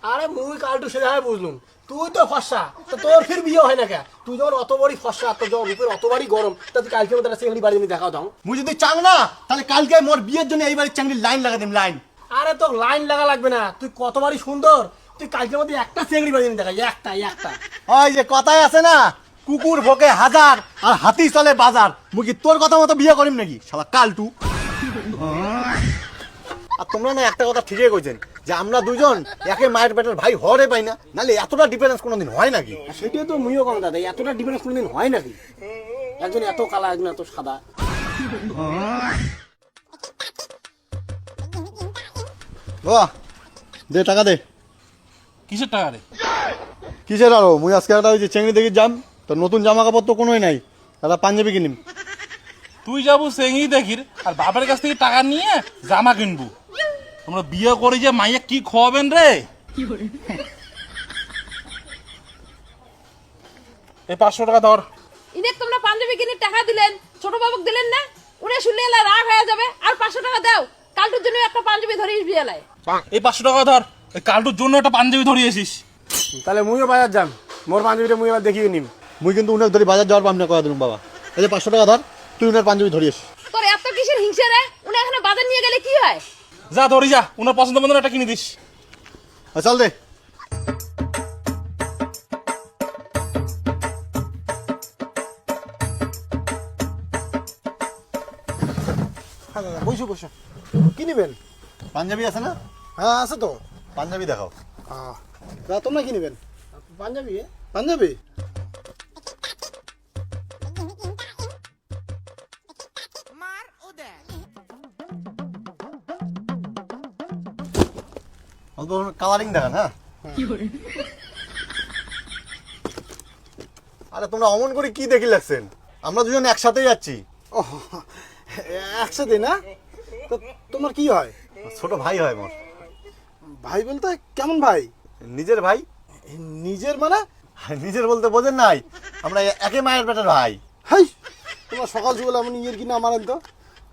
আরে মুই কালটু সেটা বুঝলুম, তুই তো ফর্সা, তো তোর ফির বিয়ে হয় না কে? তুই যখন অত বড়ই ফর্সা, তোর যখন রূপের অত বড়ই গরম, তা তুই কালকে মতো একটা চিংড়ি বাড়ি নিয়ে দেখাও দাও। মুই যদি চাং না তাহলে কালকে মোর বিয়ের জন্য এই বাড়ির চাংড়ির লাইন লাগা দিম, লাইন। আরে তোর লাইন লাগা লাগবে না, তুই কতবারই সুন্দর, তুই কালকের মধ্যে একটা চিংড়ি বাড়ি নিয়ে দেখা, একটা। ওই যে কথায় আছে না, কুকুর ভোকে হাজার আর হাতি চলে বাজার। মুই কি তোর কথা মতো বিয়ে করিম নাকি শালা কালটু? আর তোমরা না একটা কথা ঠিকই কইছেন যে আমরা দুজন একে মায়ের পেটের ভাই হরে পাই না, নাহলে এতটা ডিফারেন্স কোনোদিন হয় নাকি? সেটাই তো মুইও কম দাদা, এতটা ডিফারেন্স কোনোদিন হয় নাকি? একজন এত কালা, একজন এত সাদা। বাহ, দে টাকা দে। কিসের টাকা রে? কিসের আরো? মুই আজকে একটা ওই যে চেংড়ি দেখি যাম, তোর নতুন জামা কাপড় তো কোনোই নাই, একটা পাঞ্জাবি কিনিম। তুই যাবো সেঙ্গি দেখির আর বাবার কাছ থেকে টাকা নিয়ে জামা কিনবো? তোমরা বিয়ে করে যে মাইয়া কি খাওয়াবেন রে? এই 500 টাকা ধর। ইনেক তোমরা পাঞ্জাবি কিনে টাকা দিলেন, ছোট বাবুক দিলেন না? উনি শুনলে এলা রাগ হয়ে যাবে। আর 500 টাকা দাও, কালটুর জন্য একটা পাঞ্জাবি ধরিস বিয়েলায়। এই 500 টাকা ধর, এই কালটুর জন্য একটা পাঞ্জাবি ধরিয়েছিস। তাহলে মুইও বাজার যাম, মোর পাঞ্জাবিটা মুই এবার দেখিয়ে নিম। মুই কিন্তু উনাকে ধরি বাজার যাওয়ার পাম না কয়া দিলুম বাবা। এই যে 500 টাকা ধর, তুই উনার পাঞ্জাবি ধরিস। তোর এত কিসের হিংসা রে? উনি এখানে বাজার নিয়ে গেলে কি হয়? যা ধরি যা, ওনার পছন্দ মতো একটা কিনে দিস। চল দে। হ্যাঁ দাদা, বসো বসো। কি নেবেন? পাঞ্জাবি আছে না? হ্যাঁ আছে তো। পাঞ্জাবি দেখাও। দাদা তোমরা কি নেবেন? পাঞ্জাবি? পাঞ্জাবি? অল্প কালারিং দেখান। হ্যাঁ, আরে তোমরা অমন করে কি দেখি লাগছেন? আমরা দুজন একসাথেই যাচ্ছি। ও একসাথে না? তো তোমার কি হয়? ছোট ভাই হয় মোর। ভাই বলতে কেমন ভাই? নিজের ভাই। নিজের মানে? নিজের বলতে বোঝেন নাই, আমরা একে মায়ের পেটের ভাই। হাই, তোমরা সকাল যুগল এমন ইয়ের কি না মারেন তো?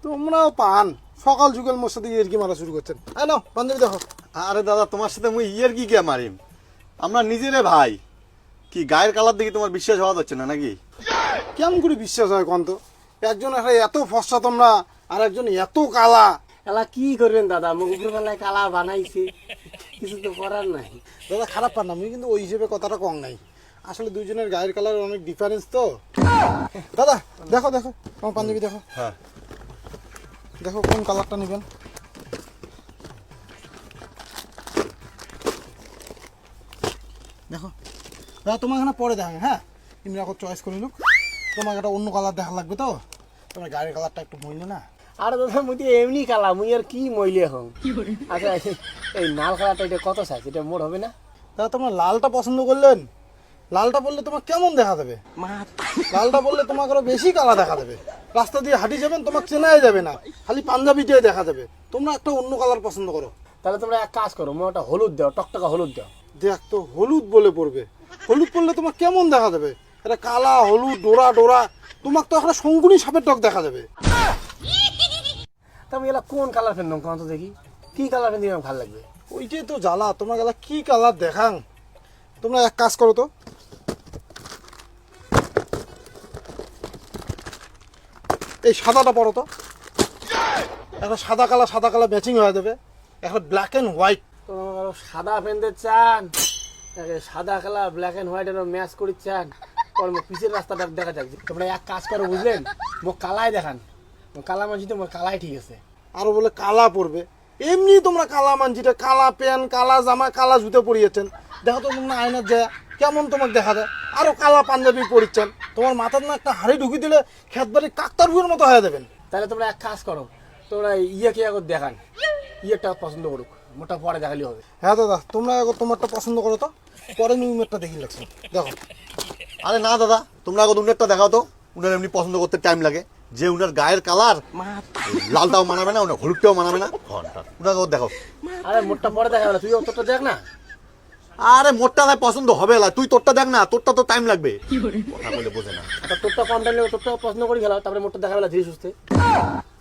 তোমরাও পান সকাল যুগল মোর সাথে ইয়ের কি মারা শুরু করছেন। হ্যাঁ নাও পাঞ্জাবি দেখো। আরে দাদা, তোমার সাথে মুই ইয়ের কি কে মারিম? আমরা নিজেরে ভাই। কি গায়ের কালার দেখি তোমার বিশ্বাস হওয়া যাচ্ছে না নাকি? কেমন করে বিশ্বাস হয় কন্ত? একজন এত ফর্সা তোমরা, আর একজন এত কালা। এলা কি করবেন দাদা, মুখ উপরে বেলায় কালা বানাইছে, কিছু তো করার নাই। দাদা খারাপ পান না, আমি কিন্তু ওই হিসেবে কথাটা কম নাই। আসলে দুইজনের গায়ের কালার অনেক ডিফারেন্স তো। দাদা দেখো দেখো তোমার পাঞ্জাবি দেখো। হ্যাঁ, দেখো কোন কালারটা নেবেন। দেখো দাদা, তোমার এখানে পরে দেখেন। হ্যাঁ, তুমি এখন চয়েস করে নিক। তোমার একটা অন্য কালার দেখা লাগবে তো, তোমার গায়ের কালারটা একটু মইলে না। আরে দাদা, মুই তো এমনি কালা, মুই আর কি মইলে হম। আচ্ছা, এই নাল কালারটা এটা কত সাইজ? এটা মোর হবে না? দাদা তোমরা লালটা পছন্দ করলেন। লালটা বললে তোমার কেমন দেখা দেবে? লালটা বললে তোমাকে আরো বেশি কালা দেখা দেবে। রাস্তা দিয়ে হাঁটি যাবেন, তোমাকে চেনাই যাবে না, খালি পাঞ্জাবি দিয়ে দেখা যাবে। তোমরা একটা অন্য কালার পছন্দ করো। তাহলে তোমরা এক কাজ করো, মোর একটা হলুদ দাও, টকটকা হলুদ দাও। দেখ তো, হলুদ বলে পড়বে। হলুদ পড়লে তোমার কেমন দেখা যাবে? এটা কালা হলুদ ডোরা ডোরা, তোমাকে তো একটা শঙ্কুনি সাপের টক দেখা যাবে। তা আমি এলা কোন কালার ফেললাম কত দেখি, কি কালার ফেললে আমার ভালো লাগবে? ওইটাই তো জ্বালা, তোমার গেলা কি কালার দেখাং। তোমরা এক কাজ করো তো, এই সাদাটা পরো তো। একটা সাদা কালা ম্যাচিং হয়ে যাবে, একটা ব্ল্যাক অ্যান্ড হোয়াইট। তোমার আরো সাদা পেনতে চান, সাদা কালার ব্ল্যাক অ্যান্ড হোয়াইট এর ম্যাচ করে চান, পর মুখ পিছের রাস্তাটা দেখা যাক। তোমরা এক কাজ করো বুঝলেন, মুখ কালাই দেখান, কালা মানছি তো মোর কালাই ঠিক আছে। আরো বলে কালা পরবে। এমনি তোমরা কালা মানছিটা, কালা প্যান্ট কালা জামা কালা জুতো পরিয়েছেন। দেখো তো তোমরা আয়নার যায় কেমন তোমাকে দেখা যায়। আরো কালা পাঞ্জাবি পরিচ্ছেন, তোমার মাথার না একটা হাড়ি ঢুকি দিলে খেত বাড়ি কাকতার বুয়ের মতো হয়ে যাবেন। তাহলে তোমরা এক কাজ করো, তোমরা ইয়ে কে একবার দেখান, ইয়েটা পছন্দ করুক, মোটা পরে দেখালি হবে। হ্যাঁ দাদা, তোমরা একবার তোমারটা পছন্দ করো তো, পরে নিউমেরটা দেখি লাগছে। দেখো। আরে না দাদা, তোমরা আগে উনারটা দেখাও তো। উনার এমনি পছন্দ করতে টাইম লাগে, যে উনার গায়ের কালার লালটাও মানাবে না, উনার হলুদটাও মানাবে না। উনাকে দেখো। আরে মোটটা পরে দেখা গেল, তুই তোরটা দেখ না। আরে মোটটা ভাই পছন্দ হবে না, তুই তোরটা দেখ না, তোরটা তো টাইম লাগবে। কথা বলে বোঝে না। আচ্ছা, তোরটা কম টাইম লাগবে, তোরটা পছন্দ করি গেল, তারপরে মোটটা দেখা গেল ধীরে সুস্থে।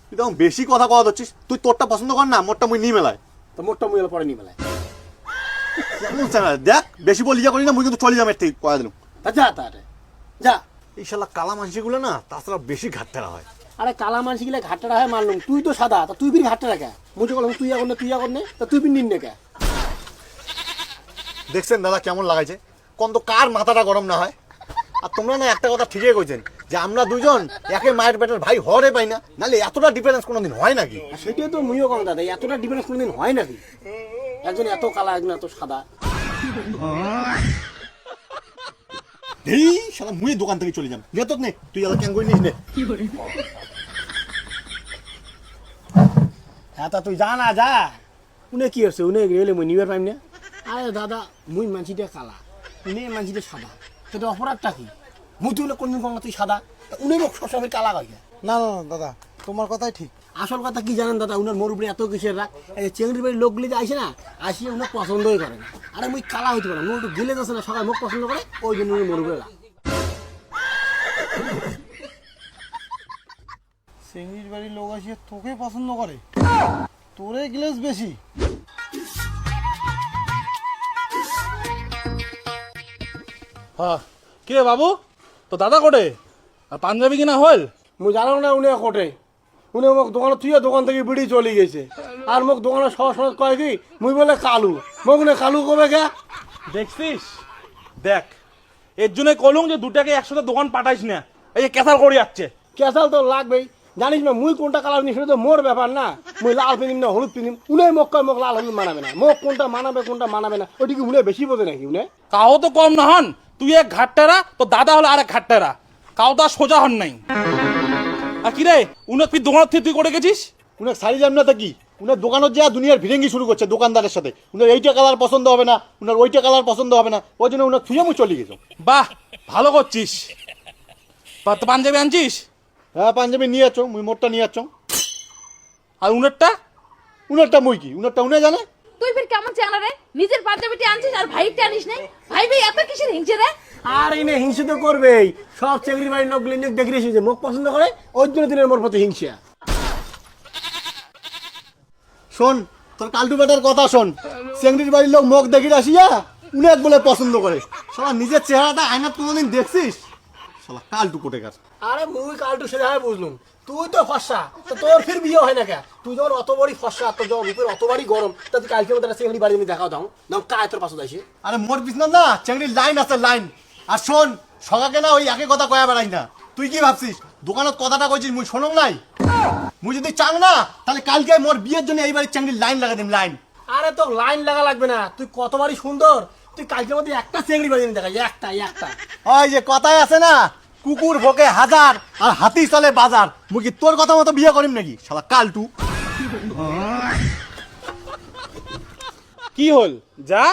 তুই তখন বেশি কথা কথা হচ্ছিস। তুই তোরটা পছন্দ কর না, মোটটা মুই নিয়ে মেলায়। তো মোটটা মুই পরে নিয়ে মেলায়। কেমন চাঙা দেখ, বেশি বলি করি না, মুই কিন্তু চলে যাবে ঠিক কয়া দিলাম। যা তাহলে যা। এই শালা কালা মানসিগুলো না তাছাড়া বেশি ঘাটতেরা হয়। আরে কালা মানুষ গিলে ঘাটটা হয় মানলাম, তুই তো সাদা, তা তুই বিন ঘাটটা রাখা মুঝে বললাম তুই এখন তুই এখন নে, তা তুই বিন নিন নে কে। দেখছেন দাদা কেমন লাগাইছে, কোন তো কার মাথাটা গরম না হয়। আর তোমরা না একটা কথা ঠিকই কইছেন যে আমরা দুজন একে মায়ের পেটের ভাই হরে পাই না, নাহলে এতটা ডিফারেন্স কোনোদিন হয় নাকি? আর সেটাই তো মুইও কম দাদা, এতটা ডিফারেন্স কোনোদিন হয় নাকি? একজন এত কালা একজন এত সাদা। এই শালা মুই দোকান থেকে চলে যাম, নে তো নে তুই এলা কেন কই নিস নে। হ্যাঁ তা তুই যা না যা। উনি কি হচ্ছে, উনি গেলে মুই নিবার পাইম না। আরে দাদা মুই মানসিটা কালা, উনি মানসিটা সাদা, সেটা অপরাধটা কি? মুই তুই কোনদিন কম তুই সাদা, উনি মোক সবসময় কালা কয়। না না না দাদা, তোমার কথাই ঠিক। আসল কথা কি জানেন দাদা, উনার মোর উপরে এত কিসের রাগ, এই চেংড়ির বাড়ির লোকগুলি যে আসে না, আসিয়ে উনার পছন্দই করে না। আরে মুই কালা হইতে পারে, মোর একটু গেলে যাচ্ছে না, সবাই মুখ পছন্দ করে, ওই জন্য উনি মোর উপরে রাগ। সিঙ্গির বাড়ির লোক আসিয়ে তোকে পছন্দ করে, তোরে গ্লেস বেশি। হ্যাঁ কি রে বাবু, তো দাদা কোটে আর পাঞ্জাবি কিনা হল? মুই জানো না উনি কোটে, উনি মোক দোকানে তুই দোকান থেকে বিড়ি চলে গেছে, আর মোক দোকানে সহজ সহজ কয় কি মুই বলে কালু, মোক উনি কালু কবে কে। দেখছিস, দেখ এর জন্য কলুম যে দুটাকে একসাথে দোকান পাঠাইস না, এই যে কেসাল করে যাচ্ছে। কেসাল তো লাগবেই, জানিস না মুই কোনটা কালার নিই সেটা তো মোর ব্যাপার না। মুই লাল পিনিম না হলুদ পিনিম, উনি মোক কয় মোক লাল হলুদ মানাবে না, মোক কোনটা মানাবে কোনটা মানাবে না ওইটিকে উনি বেশি বোঝে নাকি? উনি কাও তো কম না হন, তুই এক ঘাটটারা তো দাদা হলো আর এক ঘাটটারা, কাও তো আর সোজা হন নাই। আর কি রে উনার তুই দোকান থেকে তুই করে গেছিস? উনার সারি যাম না তা কি, উনার দোকানত যা দুনিয়ার ভিড়েঙ্গি শুরু করছে দোকানদারের সাথে, উনার এইটা কালার পছন্দ হবে না, উনার ওইটা কালার পছন্দ হবে না, ওই জন্য উনার থুয়ে মুই চলে গেছো। বাহ ভালো করছিস। তো পাঞ্জাবি আনছিস? হ্যাঁ পাঞ্জাবি নিয়ে যাচ্ছ, মুই মোটটা নিয়ে যাচ্ছ। আর উনারটা? উনারটা মুই কি, উনারটা উনি জানে। তুই ফির কেমন চ্যাংড়া রে, নিজের পাঞ্জাবিটি আনছিস আর ভাইটা আনিস নাই? ভাই ভাই এত কিসের হিংসে রে? আর এনে হিংসে তো করবেই, সব চেংড়ির বাড়ির লোকগুলি দেখে এসেছে মোক পছন্দ করে, ওই জন্য দিনের মোর প্রতি হিংসা। শোন তোর কালটু বেটার কথা শোন, চেংড়ির বাড়ির লোক মুখ দেখি আসিয়া উনি এক বলে পছন্দ করে, শালা নিজের চেহারাটা আয়নাত কোনোদিন দেখছিস? শালা কালটু কোটেকার। আরে মুই কালটু সেটা হয় বুঝলুম, তুই তো ফর্সা, তো তোর ফির বিয়ে হয় না কে? তুই যখন অত বড়ি ফর্সা, তোর যখন রূপের অত বড়ি গরম, তা তুই কালকে মতো চেংড়ি বাড়ি আমি দেখাও দাও দাম কায় তোর পাশে যাইছে। আরে মোর বিছনা না চেংড়ির লাইন আছে লাইন। আর শোন সকাকে না ওই একই কথা কয়া বেড়াই না, তুই কি ভাবছিস দোকানত কথাটা কইছিস মুই শোনম নাই? মুই যদি চাং না তাহলে কালকে মোর বিয়ের জন্য এই বাড়ির চেংড়ির লাইন লাগা দিম লাইন। আরে তোর লাইন লাগা লাগবে না, তুই কতবারই সুন্দর, তুই কালকের মধ্যে একটা চেংড়ি বাড়ি দেখা একটা একটা। ওই যে কথায় আছে না, কুকুর ভোকে হাজার আর হাতি চলে বাজার, মুই কি তোর কথা মতো বিয়ে করিম নাকি শালা কালটু? কি হল যা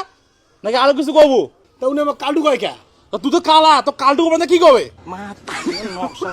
নাকি আরো কিছু কবো? তা উনি আমার কালটু কয় কে? তো তুই তো কালা, তো কালটু মানে কি কবে? নকশা